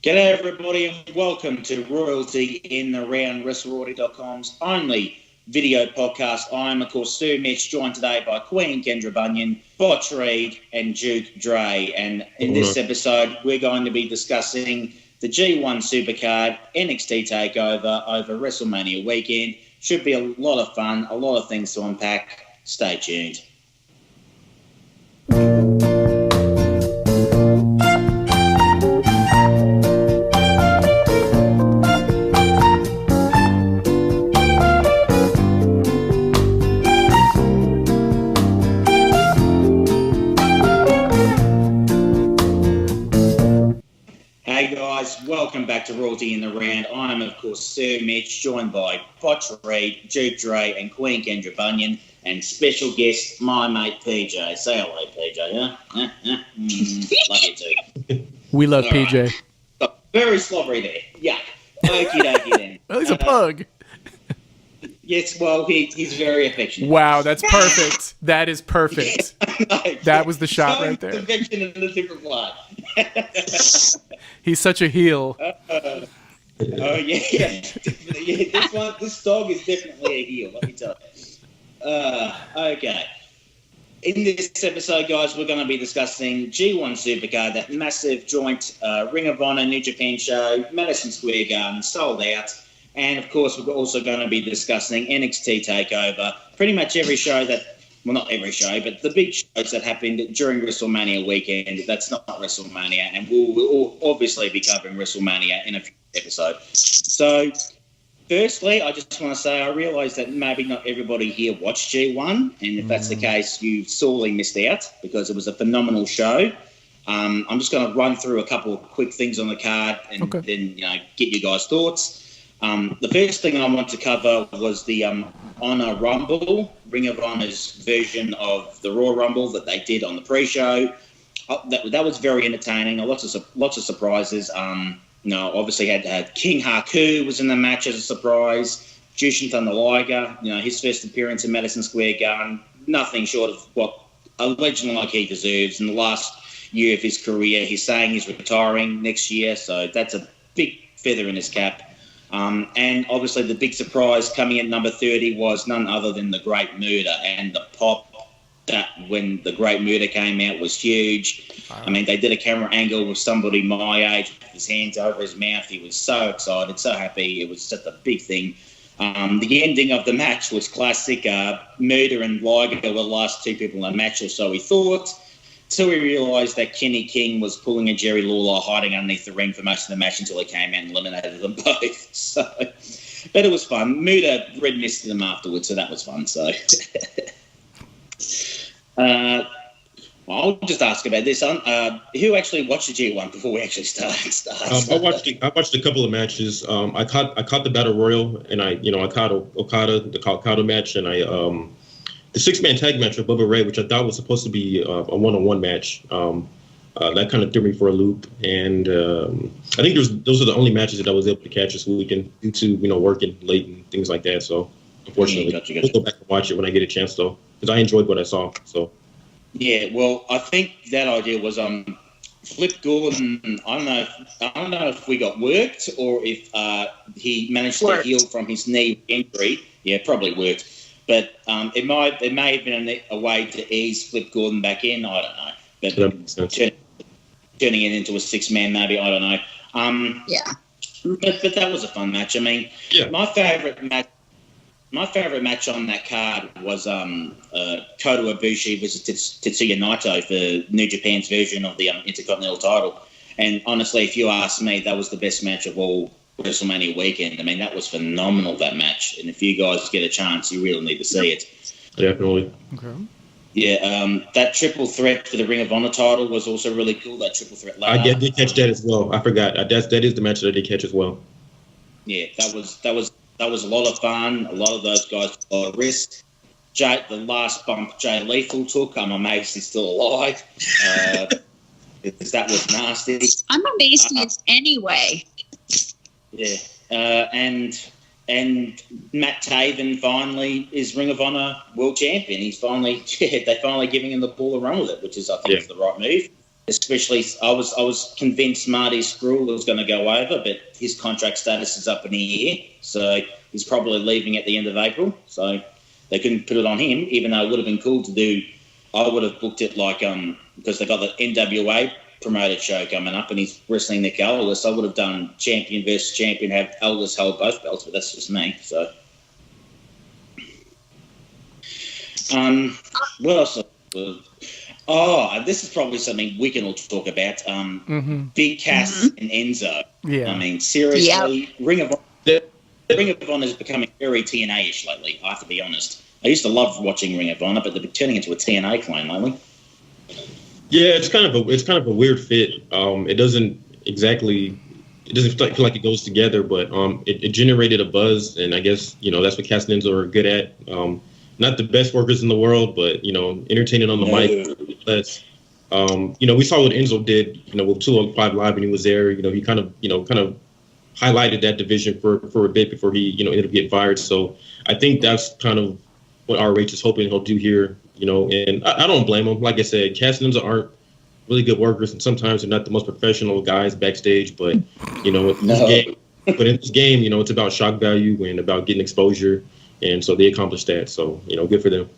G'day everybody and welcome to Royalty in the Round, WrestleRoyalty.com's only video podcast. I'm of course Sir Mitch, joined today by Queen Kendra Bunyan, Botch Reed and Duke Dre. And in this episode we're going to be discussing the G1 Supercard NXT TakeOver over WrestleMania weekend. Should be a lot of fun, a lot of things to unpack. Stay tuned. Welcome back to Royalty in the Round. I am, of course, Sir Mitch, joined by Botch Reed, Duke Dre, and Queen Kendra Bunyan, and special guest, my mate PJ. Say hello, PJ. Love you too. We love PJ. Right. Very slobbery there. Yuck. Okie dokie then. Well, he's a pug. Yes, well, he's very affectionate. Wow, that's perfect. That is perfect. That was the shot right there. Affectionate in a different way. He's such a heel. Yeah. This dog is definitely a heel, let me tell you. Okay. In this episode, guys, we're going to be discussing G1 Supercard, that massive joint Ring of Honor New Japan show, Madison Square Garden, sold out. And, of course, we're also going to be discussing NXT TakeOver, pretty much every show that, well, not every show, but the big shows that happened during WrestleMania weekend. That's not WrestleMania, and we'll obviously be covering WrestleMania in a future episode. So, firstly, I just want to say I realise that maybe not everybody here watched G1, and if that's the case, you sorely missed out because it was a phenomenal show. I'm just going to run through a couple of quick things on the card and then get you guys' thoughts. The first thing I want to cover was the Honor Rumble, Ring of Honor's version of the Raw Rumble that they did on the pre-show. That was very entertaining. Lots of surprises. Obviously had King Haku was in the match as a surprise. Jushin Thunder Liger, his first appearance in Madison Square Garden. Nothing short of what a legend like he deserves. In the last year of his career, he's saying he's retiring next year, so that's a big feather in his cap. And obviously the big surprise coming at number 30 was none other than the Great Muta, and the pop that when the Great Muta came out was huge. Wow. I mean, they did a camera angle with somebody my age with his hands over his mouth. He was so excited, so happy. It was such a big thing. The ending of the match was classic. Muta and Liger were the last two people in the match, or so we thought. So we realised that Kenny King was pulling a Jerry Lawler, hiding underneath the ring for most of the match until he came out and eliminated them both. So, but it was fun. Muta red misted them afterwards, so that was fun. So, I'll just ask about this. Who actually watched the G1 before we actually start? I watched a couple of matches. I caught the Battle Royal, and I caught the Okada match, and the six-man tag match with Bubba Ray, which I thought was supposed to be a one-on-one match. That kind of threw me for a loop. And I think those are the only matches that I was able to catch this weekend due to, working late and things like that. So, unfortunately, Gotcha. I'll go back and watch it when I get a chance, though, because I enjoyed what I saw. So, yeah, well, I think that idea was Flip Gordon. I don't know if we got worked or if he managed to heal from his knee injury. Yeah, probably worked. But it may have been a way to ease Flip Gordon back in. I don't know. But turning it into a six-man, maybe, I don't know. But that was a fun match. I mean, my favourite match on that card was Kota Ibushi versus Tetsuya Naito for New Japan's version of the Intercontinental title. And honestly, if you ask me, that was the best match of all WrestleMania weekend. I mean, that was phenomenal, that match. And if you guys get a chance, you really need to see it. Definitely. Okay. Yeah, that triple threat for the Ring of Honor title was also really cool. That triple threat ladder. I did catch that as well. I forgot. That is the match that I did catch as well. Yeah, that was a lot of fun. A lot of those guys took a lot of risk. The last bump Jay Lethal took, I'm amazed he's still alive. Because that was nasty. I'm amazed he is anyway. Yeah, and Matt Taven finally is Ring of Honor World Champion. He's finally, they're finally giving him the ball to run with it, which is, I think, is the right move. Especially, I was convinced Marty Scurll was going to go over, but his contract status is up in a year, so he's probably leaving at the end of April. So they couldn't put it on him, even though it would have been cool to do. I would have booked it like because they got the NWA promoted show coming up, and he's wrestling Nick Aldis. I would have done champion versus champion, have Aldis hold both belts, but that's just me. So, what else? Oh, this is probably something we can all talk about. Big Cass and Enzo. Yeah. I mean, seriously, Ring of Honor is becoming very TNA-ish lately, I have to be honest. I used to love watching Ring of Honor, but they're turning into a TNA clone lately. Yeah, it's kind of a weird fit. It doesn't feel like it goes together, but it generated a buzz, and I guess that's what Cass and Enzo are good at. Not the best workers in the world, but entertaining on the mic. That's we saw what Enzo did, with 205 Live when he was there. He kind of highlighted that division for a bit before he ended up getting fired. So I think that's kind of what ROH is hoping he'll do here. And I don't blame him. Like I said, Cass and Enzo aren't really good workers, and sometimes they're not the most professional guys backstage. But in this game, it's about shock value and about getting exposure. And so they accomplished that. So, good for them.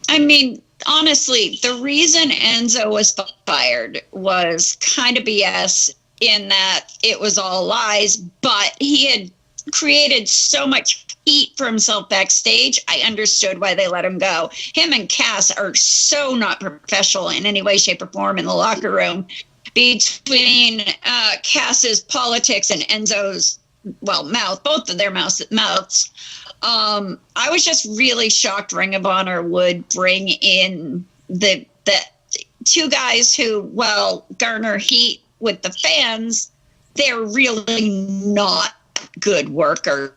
I mean, honestly, the reason Enzo was fired was kind of BS in that it was all lies, but he had created so much heat for himself backstage. I understood why they let him go. Him and Cass are so not professional in any way, shape, or form in the locker room. Between Cass's politics and Enzo's, mouth, both of their mouths. I was just really shocked Ring of Honor would bring in the two guys who, garner heat with the fans. They're really not good workers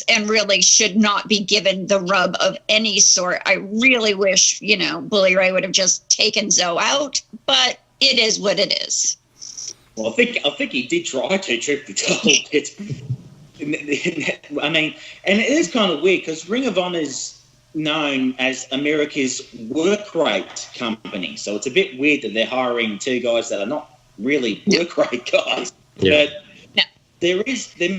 and really should not be given the rub of any sort. I really wish, Bully Ray would have just taken Zoe out, but it is what it is. Well, I think he did try to, truth be told. I mean, and it is kind of weird because Ring of Honor is known as America's work rate company, so it's a bit weird that they're hiring two guys that are not really work rate guys. Yeah. But there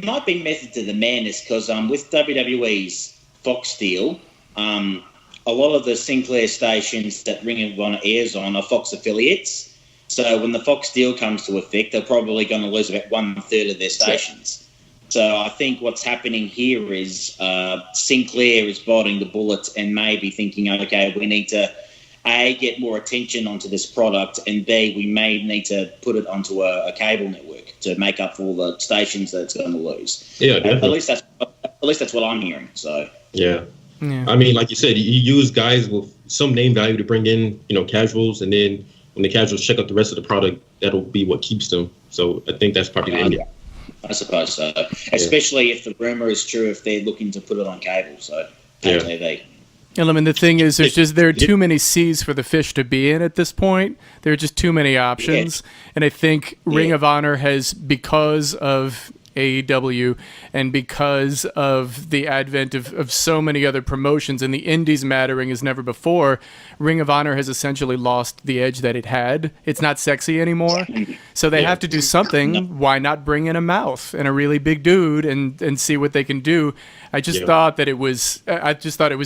might be method to the madness because with WWE's Fox deal, a lot of the Sinclair stations that Ring of Honor airs on are Fox affiliates. So when the Fox deal comes to effect, they're probably going to lose about 1/3 of their stations. So I think what's happening here is Sinclair is biting the bullet and maybe thinking, okay, we need to, A, get more attention onto this product, and B, we may need to put it onto a cable network to make up for all the stations that it's going to lose. Yeah, definitely. At least that's what I'm hearing. So yeah. I mean, like you said, you use guys with some name value to bring in, casuals, and then when the casuals check out the rest of the product, that'll be what keeps them. So I think that's probably the idea. I suppose so. Especially if the rumor is true, if they're looking to put it on cable, so TV. And I mean, the thing is, there are too many seas for the fish to be in at this point. There are just too many options. Yeah. And I think Ring of Honor has, because of AEW and because of the advent of so many other promotions and the indies mattering as never before, Ring of Honor has essentially lost the edge that it had. It's not sexy anymore. So they have to do something. Why not bring in a mouth and a really big dude and see what they can do? I just thought it was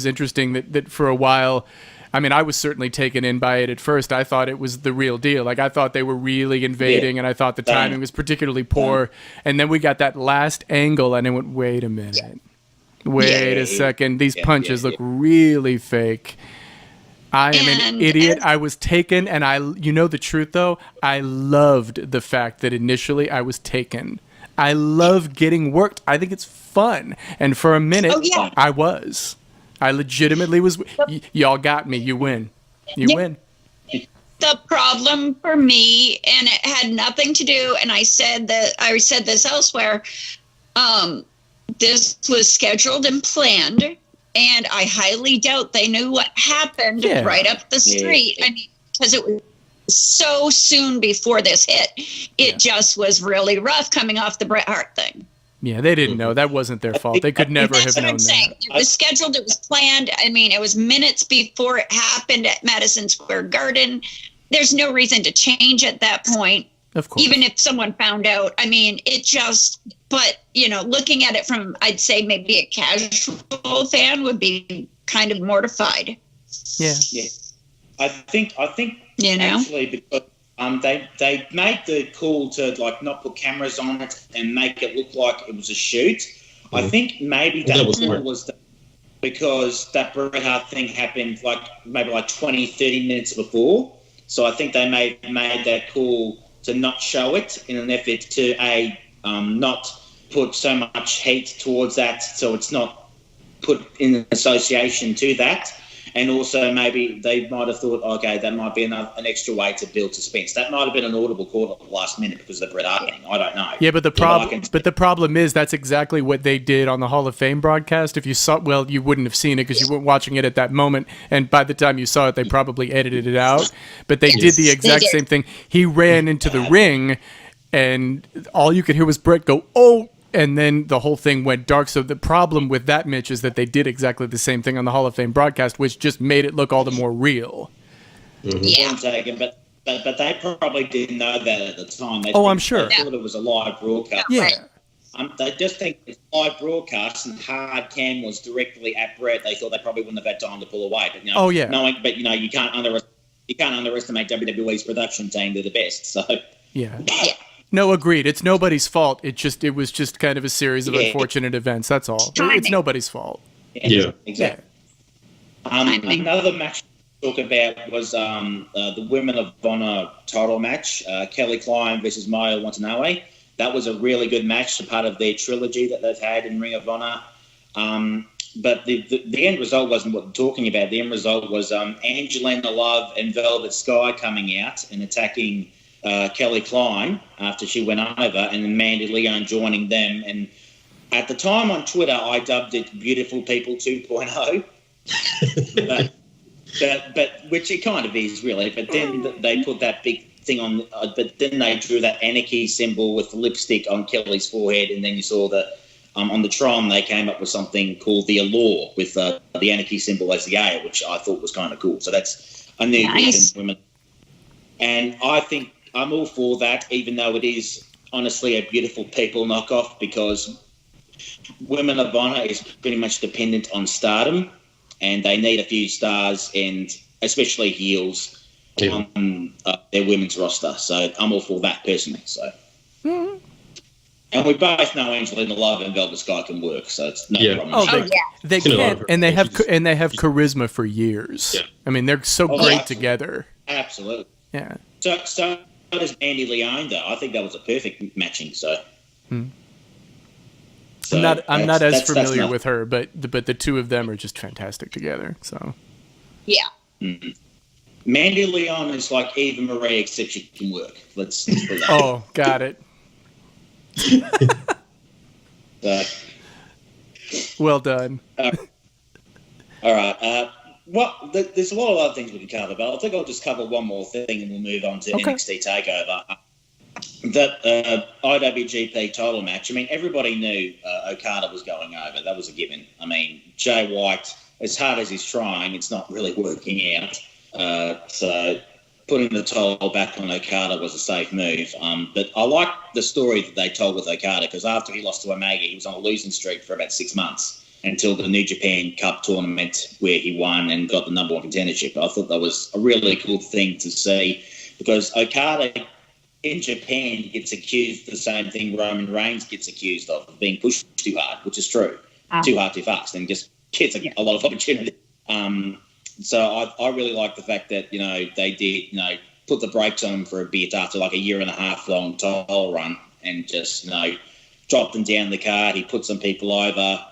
interesting that for a while, I mean, I was certainly taken in by it at first. I thought it was the real deal. Like, I thought they were really invading, and I thought the timing was particularly poor. And then we got that last angle, and I went, wait a minute. Wait a second. These punches look really fake. I am an idiot. I was taken, and the truth, though? I loved the fact that initially I was taken. I love getting worked. I think it's fun. And for a minute, I was. I legitimately was. Y'all got me. You win. You win. The problem for me, and it had nothing to do, and I said this elsewhere, this was scheduled and planned, and I highly doubt they knew what happened right up the street. I mean, because it was so soon before this hit. It just was really rough coming off the Bret Hart thing. Yeah, they didn't know. That wasn't their fault. They could never have known that. It was scheduled. It was planned. I mean, it was minutes before it happened at Madison Square Garden. there's no reason to change at that point. Of course. Even if someone found out, I mean, but, looking at it from, I'd say maybe a casual fan would be kind of mortified. Yeah. I think actually because they made the call to not put cameras on it and make it look like it was a shoot. Mm-hmm. I think maybe that was because that Bret Hart thing happened maybe 20, 30 minutes before. So I think they made that call to not show it in an effort to not put so much heat towards that, so it's not put in association to that. And also maybe they might have thought, okay, that might be an extra way to build suspense. That might have been an audible call at the last minute because of the Bret Hart thing. I don't know. Yeah, but the problem is that's exactly what they did on the Hall of Fame broadcast. If you saw, you wouldn't have seen it because you weren't watching it at that moment. And by the time you saw it, they probably edited it out. But they did the exact same thing. He ran into the ring, and all you could hear was Bret go, "Oh!" And then the whole thing went dark. So the problem with that, Mitch, is that they did exactly the same thing on the Hall of Fame broadcast, which just made it look all the more real. Mm-hmm. Yeah. But they probably didn't know that at the time. I'm sure. They thought it was a live broadcast. Yeah. They just think it's live broadcast and hard cam was directly at Bret. They thought they probably wouldn't have had time to pull away. But, you can't underestimate WWE's production team. They're the best. So yeah. No, agreed. It's nobody's fault. It was just kind of a series of unfortunate events. That's all. It's nobody's fault. Yeah, exactly. Another match to talk about was the Women of Honor title match, Kelly Klein versus Mayu Watanabe. That was a really good match, a part of their trilogy that they've had in Ring of Honor. But the end result wasn't what we're talking about. The end result was Angelina Love and Velvet Sky coming out and attacking Kelly Klein after she went over, and then Mandy Leon joining them. And at the time on Twitter, I dubbed it Beautiful People 2.0. but which it kind of is, really. But then they put that big thing on, but then they drew that anarchy symbol with the lipstick on Kelly's forehead, and then you saw the on the Tron they came up with something called the Allure with the anarchy symbol as the A, which I thought was kind of cool. So that's a new women, and I think I'm all for that, even though it is honestly a Beautiful People knockoff, because Women of Honor is pretty much dependent on stardom, and they need a few stars, and especially heels, on their women's roster. So I'm all for that personally. So, and we both know Angelina Love and Velvet Sky can work, so it's no problem. They can, and they have charisma for years. Yeah. I mean, they're so great together. Absolutely. Yeah. So does Mandy Leon, though. I think that was a perfect matching. So, I'm not as familiar with her, but the two of them are just fantastic together. So, yeah. Mm-hmm. Mandy Leon is like Eva Marie, except she can work. Let's put that. Oh, got it. Well done. All right. There's a lot of other things we can cover, but I think I'll just cover one more thing and we'll move on to NXT TakeOver. That IWGP title match. I mean, everybody knew Okada was going over. That was a given. I mean, Jay White, as hard as he's trying, it's not really working out. So putting the title back on Okada was a safe move. But I like the story that they told with Okada, because after he lost to Omega, he was on a losing streak for about 6 months until the New Japan Cup tournament where he won and got the number one contendership. I thought that was a really cool thing to see, because Okada in Japan gets accused of the same thing Roman Reigns gets accused of being pushed too hard, which is true. Too hard, too fast, and just gets a lot of opportunity. So I really like the fact that, they did, put the brakes on him for a bit after like a 1.5 year long title run, and just, dropped him down the card. He put some people over,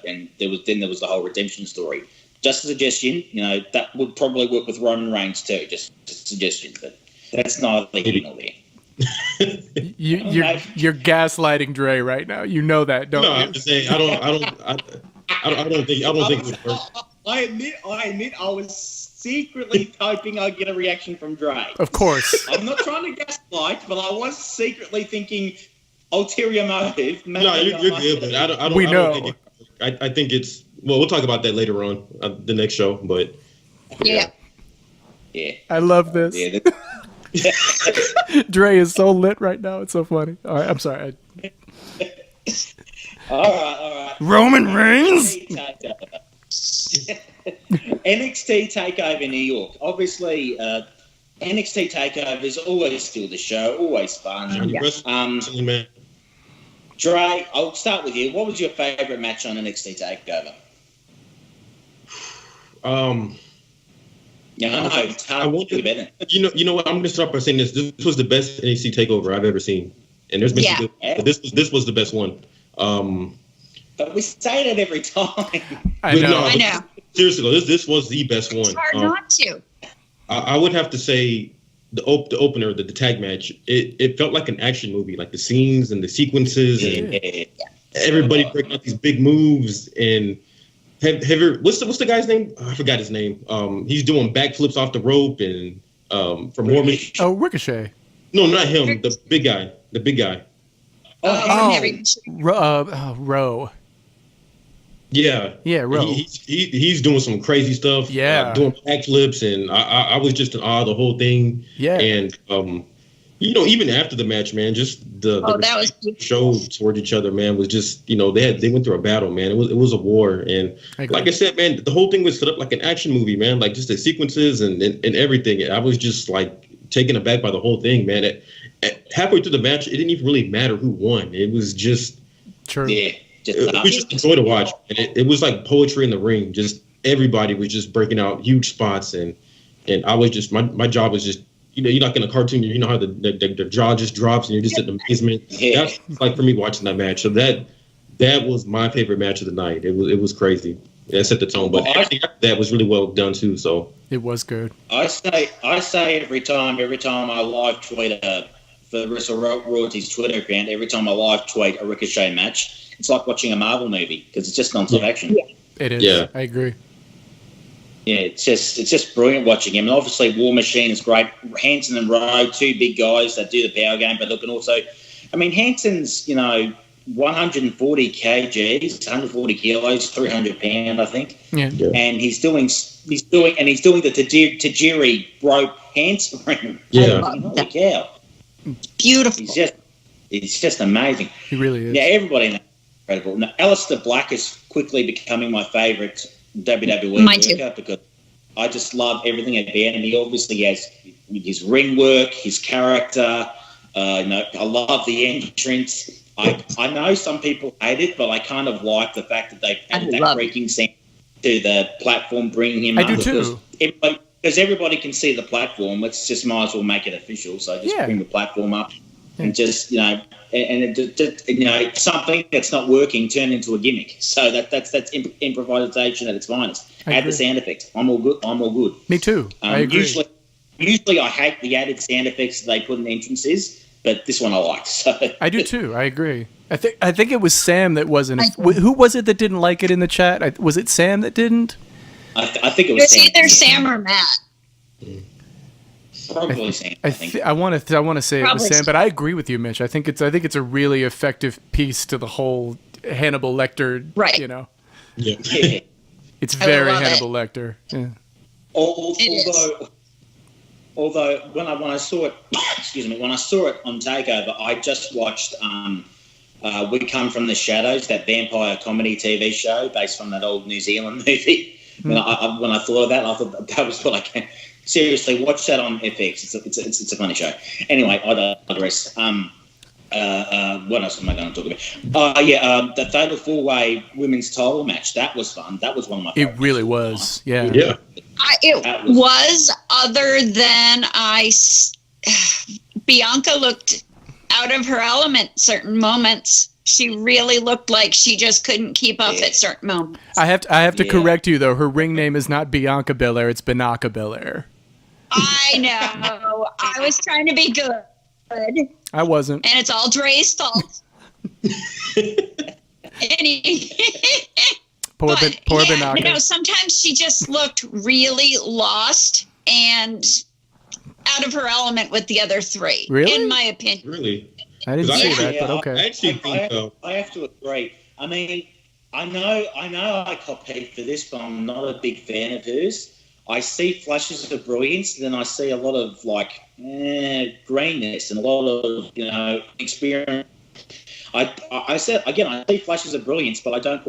and there was the whole redemption story. Just a suggestion, that would probably work with Roman Reigns too. Just a suggestion, but that's neither here nor there. You're gaslighting Dre right now. You know that, don't you? No, I'm just saying. I don't think it would work. I admit I was secretly hoping I'd get a reaction from Dre. Of course. I'm not trying to gaslight, but I was secretly thinking ulterior motive. No, you're good, but I don't. We know. Think I think it's. Well, we'll talk about that later on the next show, but yeah. Yeah. I love this. Yeah. Dre is so lit right now. It's so funny. All right, I'm sorry. All right. Roman Reigns. NXT TakeOver New York. Obviously, NXT TakeOver is always still the show, always fun. Man. Dre, I'll start with you. What was your favourite match on NXT TakeOver? Yeah, I know. It's hard to do better. You know what? I'm gonna start by saying this. This was the best NXT takeover I've ever seen, and there's been some good, but this was the best one. But we say it every time. I know. Seriously though, this was the best one. It's hard not to. I would have to say the opener, the tag match. It felt like an action movie, like the scenes and the sequences and everybody breaking out these big moves and. What's the guy's name? I forgot his name. He's doing backflips off the rope and from Mormon. Oh, Ricochet. No, not him. The big guy. The big guy. Rowe. Yeah. Yeah, Rowe. He's doing some crazy stuff. Yeah. Doing backflips, and I was just in awe of the whole thing. Yeah. And even after the match, man, just the that was showed towards each other, man, was just they went through a battle, man. It was a war, and like I said, man, the whole thing was set up like an action movie, man. Like just the sequences and everything. I was just like taken aback by the whole thing, man. Halfway through the match, it didn't even really matter who won. It was just we just enjoyed to watch, and it was like poetry in the ring. Just everybody was just breaking out huge spots, and I was just my job was just. You're not in a cartoon. You know how the jaw just drops and you're just in amazement. Yeah. That's like for me watching that match. So that was my favorite match of the night. It was crazy. That set the tone. But everything after that was really well done too. So it was good. I say every time I live tweet for Royalty's Twitter account, every time I live tweet a Ricochet match, it's like watching a Marvel movie because it's just non-stop action. Yeah. It is. Yeah. I agree. Yeah, it's just brilliant watching him. And obviously, War Machine is great. Hanson and Rowe, two big guys that do the power game, but look, and also, I mean, Hanson's 140 kgs, 140 kilos, 300 pound, I think. Yeah. And he's doing the Tajiri rope handspring. Yeah. Holy cow! Beautiful. He's just amazing. He really is. Yeah, everybody in that is incredible. Now, Aleister Black is quickly becoming my favourite WWE worker because I just love everything about him. He obviously has his ring work, his character. I love the entrance. I know some people hate it, but I kind of like the fact that they added that freaking scene to the platform, bringing him. I do too. Because everybody can see the platform. Let's just might as well make it official. So just bring the platform up and just something that's not working turned into a gimmick. So that's improvisation at its finest. Add the sound effects. I'm all good. Me too. I agree. Usually I hate the added sound effects that they put in entrances, but this one I liked. So I do too. I agree. I think it was Sam that wasn't. Who was it that didn't like it in the chat? Was it Sam that didn't? I think it was Sam. Either Sam or Matt. Probably Sam. I want to say it was Sam, but I agree with you, Mitch. I think it's a really effective piece to the whole Hannibal Lecter. Right. Yeah. It's very Hannibal Lecter. Yeah. Although when I saw it, when I saw it on TakeOver, I just watched We Come From the Shadows, that vampire comedy TV show based on that old New Zealand movie. When I thought of that, I thought that was what I can. Seriously, watch that on FX. It's a funny show. Anyway, I digress. What else am I going to talk about? The Fatal 4-Way women's title match. That was fun. That was one of my favorites. It really was. Yeah. Yeah. It was, other than Bianca looked out of her element certain moments. She really looked like she just couldn't keep up at certain moments. I have to correct you though. Her ring name is not Bianca Belair. It's Bianca Belair. I know. I was trying to be good. I wasn't. And it's all Dre's fault. Poor Bianca. Sometimes she just looked really lost and out of her element with the other three. Really? In my opinion. Really? I didn't see that, but okay. I actually think I have to agree. I mean, I know I cop heat for this, but I'm not a big fan of hers. I see flashes of brilliance, then I see a lot of like greenness and a lot of experience. I said again, I see flashes of brilliance, but I don't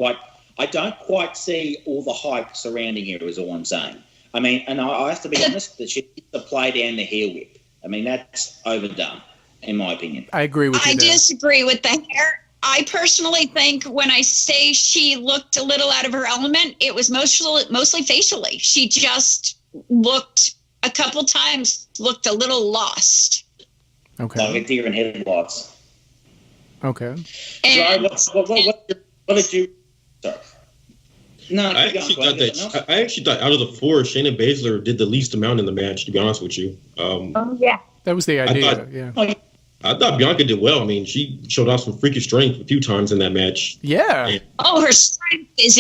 quite see all the hype surrounding her. Is all I'm saying. I mean, and I have to be honest that she needs to play down the hair whip. I mean, that's overdone, in my opinion. I agree with you. I disagree with the hair. I personally think when I say she looked a little out of her element, it was mostly facially. She just looked a couple times a little lost. Okay. Like a deer in headlights. Okay. And what did you? Sorry. No, I actually thought out of the four, Shayna Baszler did the least amount in the match. To be honest with you. Yeah. That was the idea. I thought Bianca did well. I mean, she showed off some freakish strength a few times in that match. Yeah. Her strength is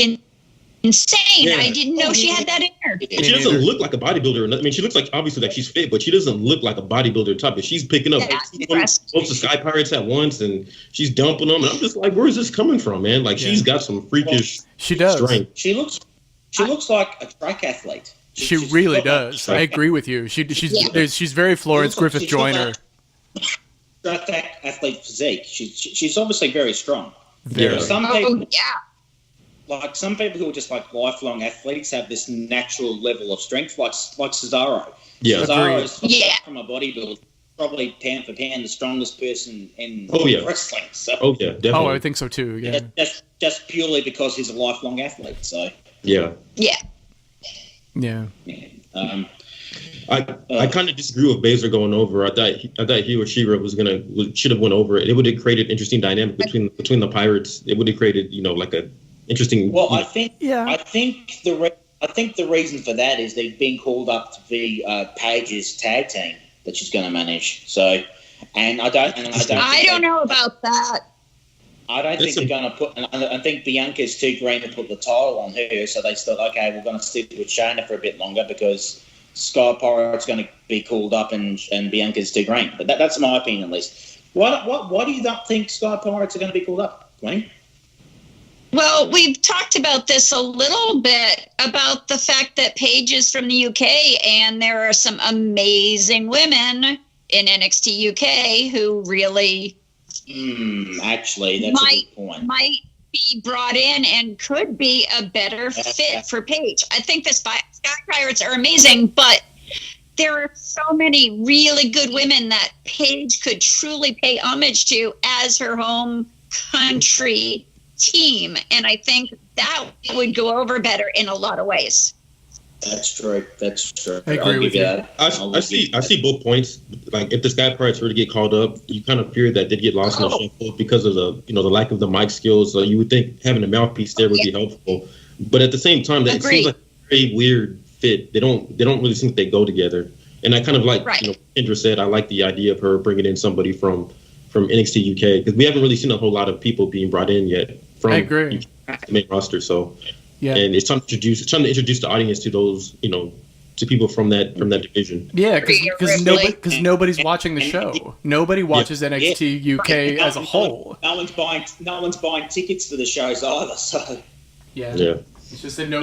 insane. Yeah. I didn't know she had that in her. And she doesn't look like a bodybuilder. I mean, she looks like obviously like she's fit, but she doesn't look like a bodybuilder type. If she's picking up both the Sky Pirates at once and she's dumping them, and I'm just like, where is this coming from, man? Like she's got some freakish strength. She looks like a track athlete. She really does. I agree with you. She's very Florence Griffith Joyner. Track athlete physique. She's obviously very strong. Very. Some people who are just like lifelong athletes have this natural level of strength, like Cesaro. Yeah. Cesaro is from a bodybuilder, probably pound for pound the strongest person in wrestling. So, definitely. Oh, I think so too. Yeah. Just purely because he's a lifelong athlete. So. Yeah. I kind of disagree with Baszler going over. I thought he or She-Ra should have went over. It would have created an interesting dynamic between the Pirates. It would have created like a interesting. Well, I think the reason for that is they've been called up to be Paige's tag team that she's going to manage. So, I don't know about that. I don't think they're going to put. I think Bianca's too green to put the title on her. So they thought, okay, we're going to stick with Shayna for a bit longer because Sky Pirate's going to be called up and Bianca's too green. But that's my opinion, at least. Why do you not think Sky Pirates are going to be called up, Gwen? Well, we've talked about this a little bit about the fact that Paige is from the UK, and there are some amazing women in NXT UK who really actually, that's a good point. Might be brought in and could be a better fit for Paige. I think the Sky Pirates are amazing, but there are so many really good women that Paige could truly pay homage to as her home country team, and I think that would go over better in a lot of ways. That's true. I agree with you. I see both points. Like if the Sky Pirates were to get called up, you kind of fear that they'd get lost in the shuffle because of the lack of the mic skills. So you would think having a mouthpiece there would be helpful. But at the same time, that seems like a very weird fit. They don't really think they go together. And I kind of like Kendra said, I like the idea of her bringing in somebody from NXT UK because we haven't really seen a whole lot of people being brought in yet from the main roster. So. Yeah, and it's time to introduce the audience to those, to people from that division. Yeah, because nobody's watching the show. Nobody watches NXT UK as a whole. No one's buying tickets for the shows either. So yeah. It's just that no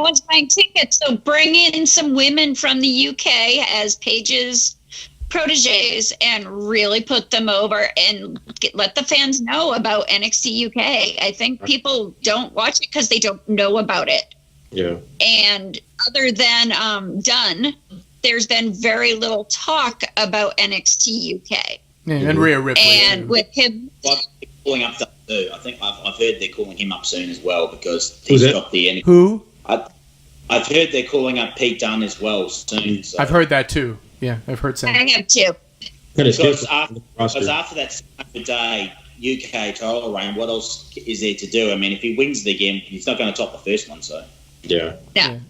one's buying tickets. So bring in some women from the UK as Paige's proteges and really put them over and let the fans know about NXT UK. I think people don't watch it because they don't know about it. Yeah. And other than Dunn, there's been very little talk about NXT UK. Yeah, and Rhea Ripley. And with him calling up Dunn too. I think I've heard they're calling him up soon as well because he's got the NXT. Who? I've heard they're calling up Pete Dunne as well soon. So. I've heard that too. Yeah, I've heard some. I have too. Because after that day UK title reign, what else is there to do? I mean, if he wins the game, he's not going to top the first one. So yeah,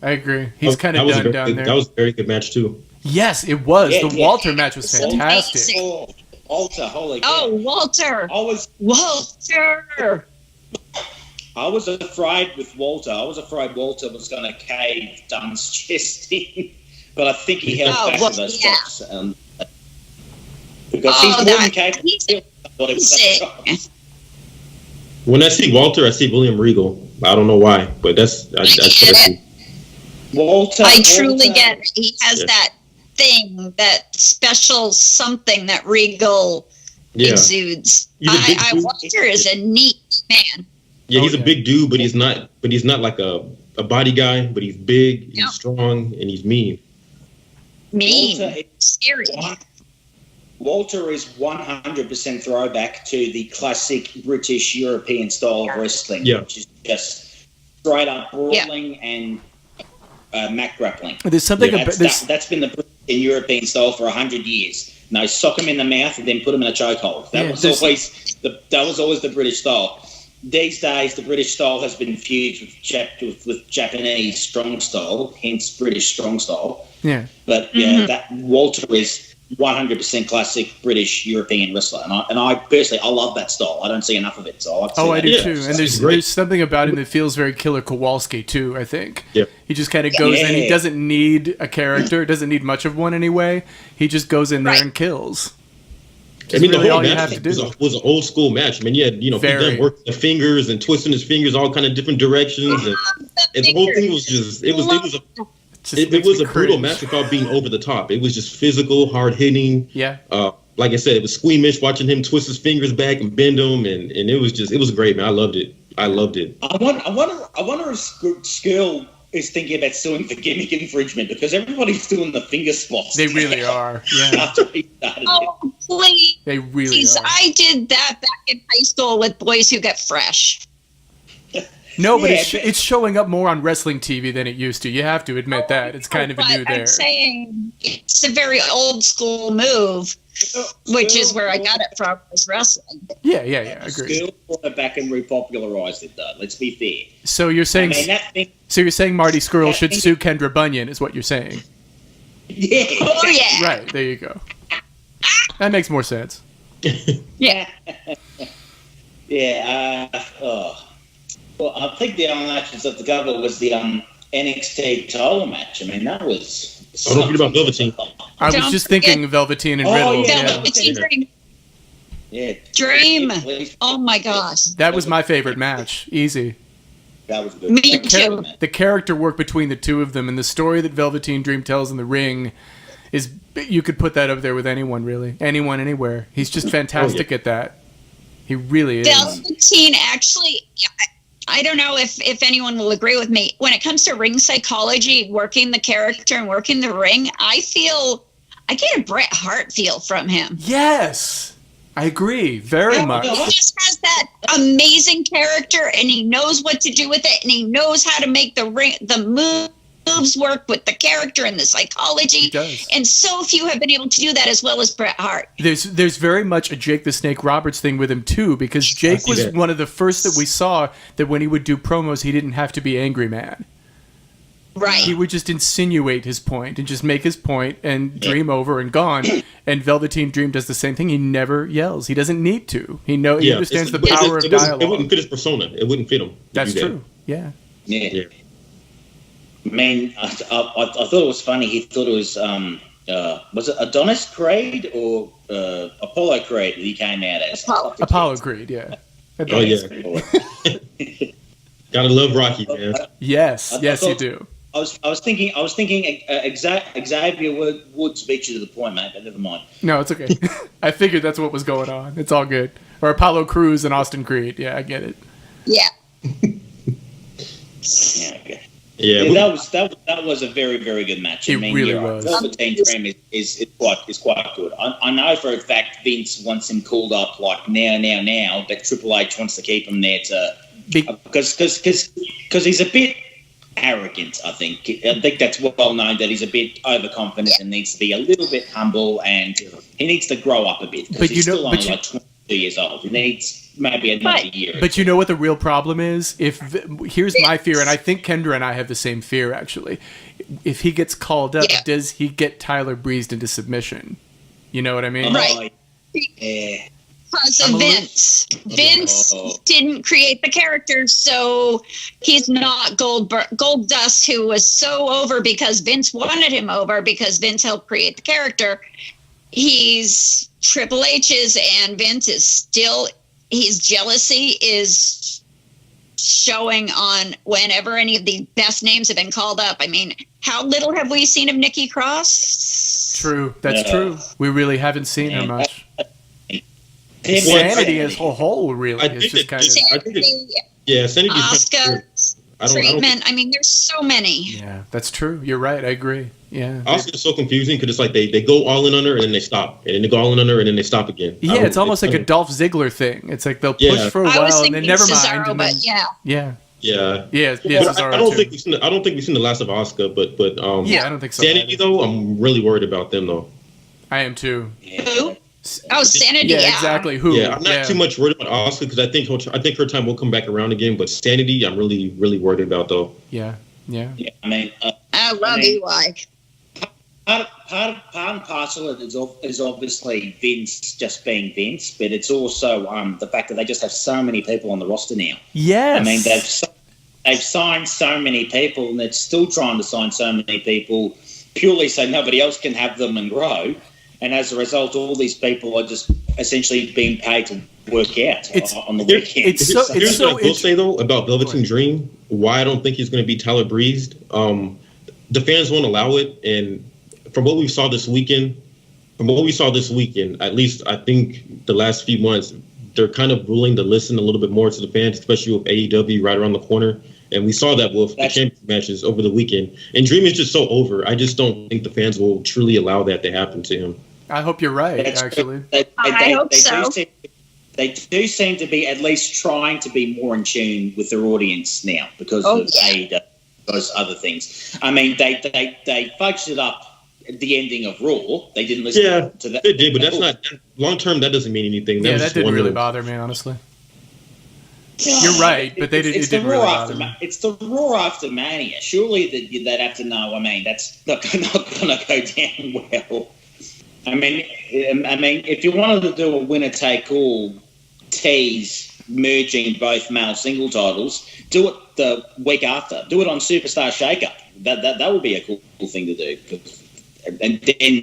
I agree. He's kind of done down there. That was a very good match too. Yes, it was. The Walter match was fantastic. Walter, holy God. Oh, Walter! Walter! I was afraid with Walter. I was afraid Walter was going to cave Dunn's chest in. But I think he held back with those shots. Because he's more than capable. When I see Walter, I see William Regal. I don't know why, but that's what I see. Walter. I truly get it. He has that thing, that special something that Regal exudes. Walter is a neat man. Yeah, he's a big dude, but he's not like a body guy, but he's big, he's strong, and he's mean. Scary. Walter is 100% throwback to the classic British European style of wrestling, which is just straight up brawling and mat grappling. There's something that's been the British and European style for 100 years. No, sock him in the mouth and then put him in a chokehold. That was always the British style. These days, the British style has been fused with Japanese strong style, hence British strong style. Yeah. But that Walter is 100% classic British European wrestler, and I personally I love that style. I don't see enough of it, so I like to see I do too. And there's something about him that feels very Killer Kowalski too. I think. Yep. He just kind of goes in. He doesn't need a character. Doesn't need much of one anyway. He just goes in there and kills. I mean, really the whole match was an old school match. I mean, you had he done working the fingers and twisting his fingers all kind of different directions, and the whole thing was just it was a brutal match without being over the top. It was just physical, hard hitting. Yeah. Like I said, it was squeamish watching him twist his fingers back and bend them, and it was great, man. I loved it. I wonder if Skrull is thinking about suing for gimmick infringement because everybody's doing the finger spots. They really are. Yeah. Oh, please. They really are. I did that back in high school with Boys Who Get Fresh. No, but it's showing up more on wrestling TV than it used to. You have to admit that. It's kind of a new there. I'm saying it's a very old school move, which is where I got it from, was wrestling. Yeah, agreed. Still brought it back and repopularized it, though. Let's be fair. So you're saying Marty Scurll should sue Kendra Bunyan, is what you're saying? Yeah. Oh, yeah. Right, there you go. That makes more sense. Yeah. Well, I think the only matches of the cover was the NXT title match. I mean, that was... don't forget about Velveteen. I was just thinking Velveteen and Riddle. Velveteen Dream. Yeah. Dream. Oh, my gosh. That was my favorite match. Easy. That was good. Me too. The character work between the two of them and the story that Velveteen Dream tells in the ring is... You could put that up there with anyone, really. Anyone, anywhere. He's just fantastic at that. He really is. Velveteen actually... I don't know if anyone will agree with me. When it comes to ring psychology, working the character and working the ring, I get a Bret Hart feel from him. Yes, I agree very much. He just has that amazing character, and he knows what to do with it, and he knows how to make the moves work with the character and the psychology. He does. And so few have been able to do that as well as Bret Hart. There's very much a Jake the Snake Roberts thing with him too, because Jake was one of the first that we saw that when he would do promos, he didn't have to be angry man. Right. He would just insinuate his point and just make his point and dream over and gone. And Velveteen Dream does the same thing. He never yells. He doesn't need to. He understands the power of dialogue. It wouldn't fit his persona. It wouldn't fit him. That's true. Yeah. I mean, I thought it was funny. He thought it was it Adonis Creed or Apollo Creed that he came out as? Apollo Creed, yeah. Oh, yeah. Gotta love Rocky, man. Yes, you do. I was thinking Xavier Woods beat you to the point, mate, but never mind. No, it's okay. I figured that's what was going on. It's all good. Or Apollo Crews and Austin Creed. Yeah, I get it. Yeah. Yeah, okay. Yeah, that was a very, very good match. It really was. Velveteen Dream is quite good. I know for a fact Vince wants him called up like now, but Triple H wants to keep him there because he's a bit arrogant. I think that's well known that he's a bit overconfident and needs to be a little bit humble, and he needs to grow up a bit because he's still only like 22 years old. He needs maybe another year. But you know what the real problem is? Here's my fear, and I think Kendra and I have the same fear, actually. If he gets called up, does he get Tyler breezed into submission? You know what I mean? Right. Yeah. Because of Vince. Vince didn't create the character, so he's not Goldust, who was so over because Vince wanted him over because Vince helped create the character. He's Triple H's, and Vince is still... His jealousy is showing on whenever any of the best names have been called up. I mean, how little have we seen of Nikki Cross? True. That's true. We really haven't seen her much. Sanity as a whole, really, is just kind of... Sanity. Asuka, treatment. I mean, there's so many. Yeah, that's true. You're right. I agree. Yeah. Asuka's so confusing because it's like they go all in on her and then they stop, and then they go all in on her and then they stop again. Yeah, it's almost like a Dolph Ziggler thing. It's like they'll push for a while and then never Cesaro, mind. But yeah. Yeah. Cesaro I don't think we've seen the last of Asuka, but I don't think so. Sanity though, I'm really worried about them though. I am too. Who? Oh, Sanity. Yeah, exactly. Who? Yeah, I'm not too much worried about Asuka because I think her time will come back around again. But Sanity, I'm really worried about though. Yeah. I mean, I love EY. Part and parcel of it is obviously Vince just being Vince, but it's also the fact that they just have so many people on the roster now. Yes. I mean, they've signed so many people, and they're still trying to sign so many people purely so nobody else can have them and grow. And as a result, all these people are just essentially being paid to work out on the weekend. Here's what I will say, though, about Velveteen Dream, why I don't think he's going to be Tyler Breeze. The fans won't allow it. And from what we saw this weekend, at least I think the last few months, they're kind of willing to listen a little bit more to the fans, especially with AEW right around the corner. And we saw that with the championship matches over the weekend. And Dream is just so over. I just don't think the fans will truly allow that to happen to him. I hope you're right, actually. I hope so. They do seem to be at least trying to be more in tune with their audience now because of AEW, those other things. I mean, they fudged it up at the ending of Raw. They didn't listen to that. They did, but that's not long term. That doesn't mean anything. That didn't really bother me, honestly. You're right, but they didn't. It's the Raw after Mania. Surely they'd have to know. I mean, that's not going to go down well. I mean, if you wanted to do a winner take all tease merging both male single titles, do it the week after. Do it on Superstar Shakeup. That would be a cool thing to do, and then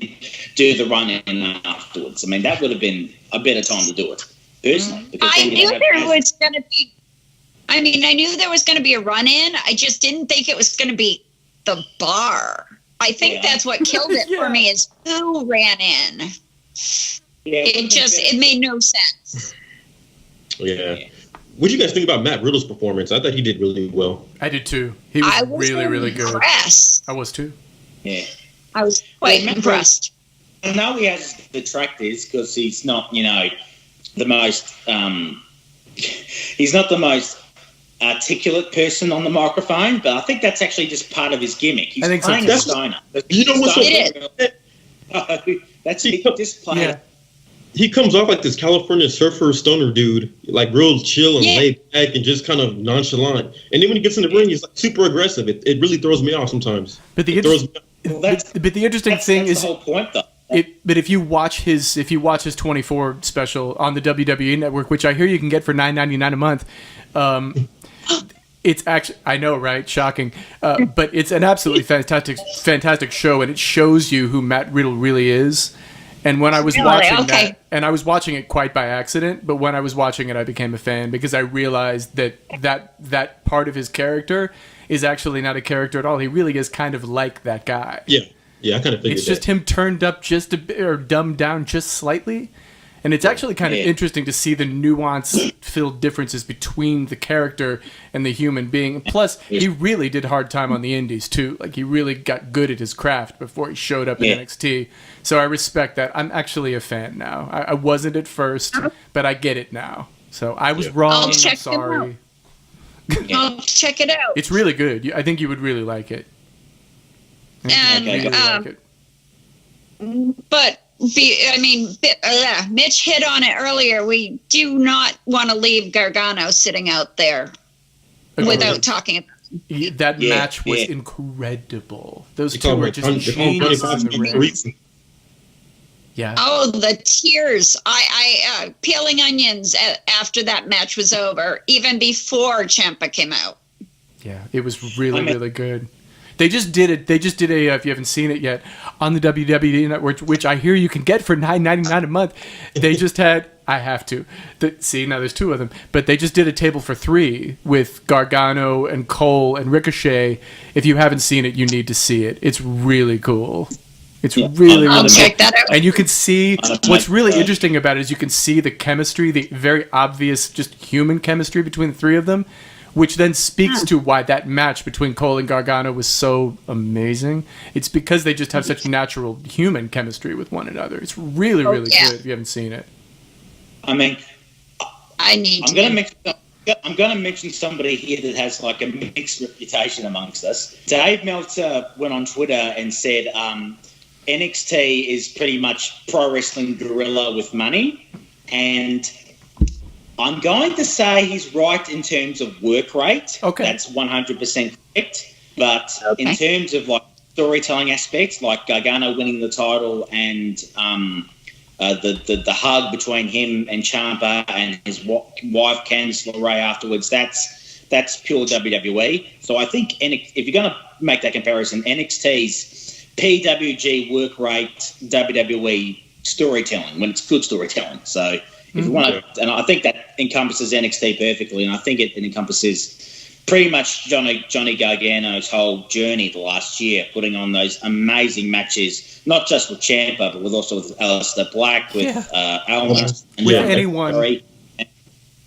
do the run in afterwards. I mean, that would have been a better time to do it. Personally, I knew there was going to be. I mean, I knew there was going to be a run in. I just didn't think it was going to be the Bar. I think that's what killed it for me is who ran in. It made no sense. Yeah. What do you guys think about Matt Riddle's performance? I thought he did really well. I did too. He was really good. I was too. Yeah. I was quite impressed. I know he has detractors because he's not, the most he's not the most articulate person on the microphone, but I think that's actually just part of his gimmick. He's playing a stoner. You know what's that's just playing. Yeah. He comes off like this California surfer stoner dude, like real chill and laid back and just kind of nonchalant. And then when he gets in the ring, he's like super aggressive. It really throws me off sometimes. But the interesting thing is the whole point, though. But if you watch his 24 special on the WWE Network, which I hear you can get for $9.99 a month, it's actually, I know, right? Shocking, but it's an absolutely fantastic show, and it shows you who Matt Riddle really is. And when I was watching that, and I was watching it quite by accident, but when I was watching it, I became a fan because I realized that part of his character is actually not a character at all. He really is kind of like that guy. Yeah, I kind of figured it's just that. him turned up just a bit or dumbed down just slightly. And it's actually kind of interesting to see the nuance-filled differences between the character and the human being. Plus, he really did hard time on the indies, too. Like, he really got good at his craft before he showed up in NXT. So I respect that. I'm actually a fan now. I wasn't at first, but I get it now. So I was wrong. I'm sorry. I'll check it out. It's really good. I think you would really like it. But Mitch hit on it earlier. We do not want to leave Gargano sitting out there without talking about him. That match was incredible. Those two were just genius on the ring. Yeah. Oh, the tears! I peeling onions after that match was over, even before Ciampa came out. Yeah, it was really good. They just did it. They just did a, if you haven't seen it yet, on the WWE Network, which I hear you can get for $9.99 a month. They just had, I have to. See, now there's two of them. But they just did a table for three with Gargano and Cole and Ricochet. If you haven't seen it, you need to see it. It's really cool. It's really I'll cool. check that out. And you can see, what's really interesting about it is you can see the chemistry, the very obvious just human chemistry between the three of them, which then speaks to why that match between Cole and Gargano was so amazing. It's because they just have such natural human chemistry with one another. It's really, really good if you haven't seen it. I mean, I'm going to mention somebody here that has like a mixed reputation amongst us. Dave Meltzer went on Twitter and said NXT is pretty much pro wrestling gorilla with money, and I'm going to say he's right in terms of work rate. Okay, that's 100% correct. But in terms of like storytelling aspects, like Gargano winning the title and the hug between him and Ciampa and his wife Candice LeRae afterwards, that's pure WWE. So I think if you're going to make that comparison, NXT's PWG work rate, WWE storytelling, when it's good storytelling. So if you want to, and I think that encompasses NXT perfectly, and I think it encompasses pretty much Johnny Gargano's whole journey the last year, putting on those amazing matches, not just with Ciampa, but also with Aleister Black, with Almas, and with anyone.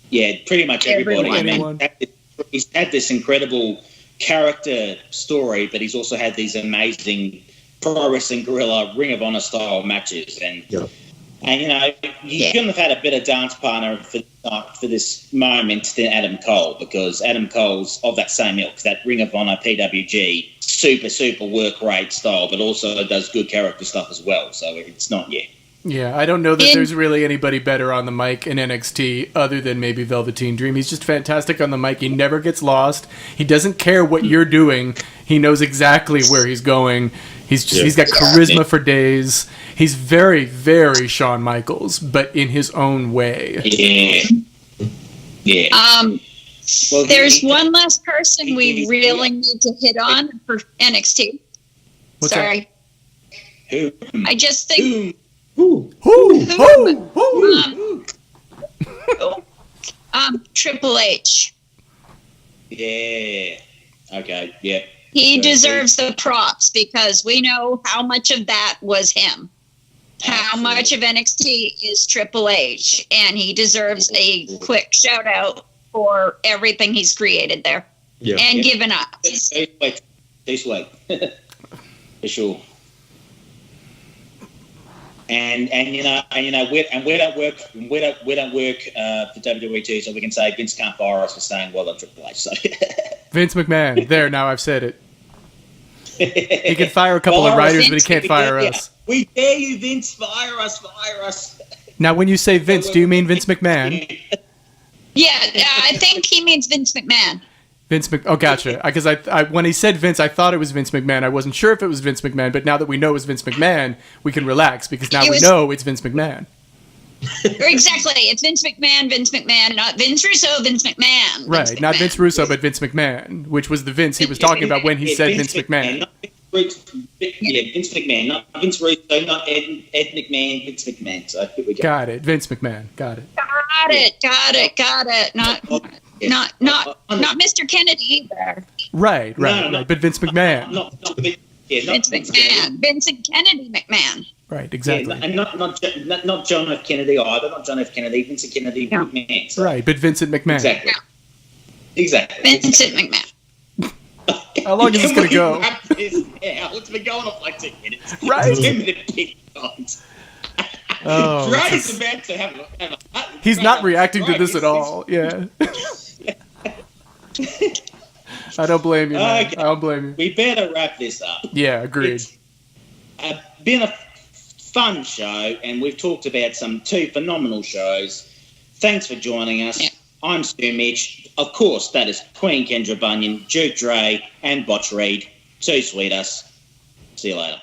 Yeah, pretty much everybody. I mean, he's had this incredible character story, but he's also had these amazing pro wrestling gorilla Ring of Honor style matches, and you know, you couldn't have had a better dance partner for this moment than Adam Cole, because Adam Cole's of that same ilk, that Ring of Honor PWG super work rate style, but also does good character stuff as well. So it's not Yeah, I don't know that there's really anybody better on the mic in NXT other than maybe Velveteen Dream. He's just fantastic on the mic. He never gets lost. He doesn't care what you're doing. He knows exactly where he's going. He's got charisma for days. He's very, very Shawn Michaels, but in his own way. Well, there's one last person we really need to hit on for NXT. What's Sorry. Who? I just think... Who? Triple H. Yeah. Okay. Yeah. He deserves the props because we know how much of that was him. How much of NXT is Triple H, and he deserves a quick shout out for everything he's created there and given up. This way. For sure. And we don't work for WWE too, so we can say Vince can't fire us for saying well on Triple H. So Vince McMahon. There, now I've said it. He can fire a couple of writers, but he can't fire us. We dare you, Vince. Fire us. Now, when you say Vince, do you mean Vince McMahon? Yeah, I think he means Vince McMahon. Oh, gotcha. Because I when he said Vince, I thought it was Vince McMahon. I wasn't sure if it was Vince McMahon, but now that we know it's Vince McMahon, we can relax because now we know it's Vince McMahon. Exactly. It's Vince McMahon, not Vince Russo, Vince McMahon. Right, not Vince Russo, but Vince McMahon, which was the Vince he was talking about when he said Vince McMahon. Vince McMahon, not Vince Russo, not Ed McMahon, Vince McMahon. So here we go. Got it, Vince McMahon. Got it. Not Mr. Kennedy either. Right. But Vince McMahon. Vince McMahon. Vincent Kennedy McMahon. Right, exactly. Yeah, and not John F. Kennedy either. Not John F. Kennedy. Vincent Kennedy McMahon. So. Right, but Vincent McMahon. Exactly. Vincent McMahon. How long is this going to go? It's been going on like 10 minutes. Right. 10-minute ping-pongs. Oh, Ray's about to have a he's not reacting to this at all. Yeah. I don't blame you, man. Okay. I don't blame you. We better wrap this up. Yeah, agreed. It's been a fun show, and we've talked about two phenomenal shows. Thanks for joining us. Yeah. I'm Stu Mitch. Of course, that is Queen Kendra Bunyan, Duke Dre, and Botch Reed. Two sweet us. See you later.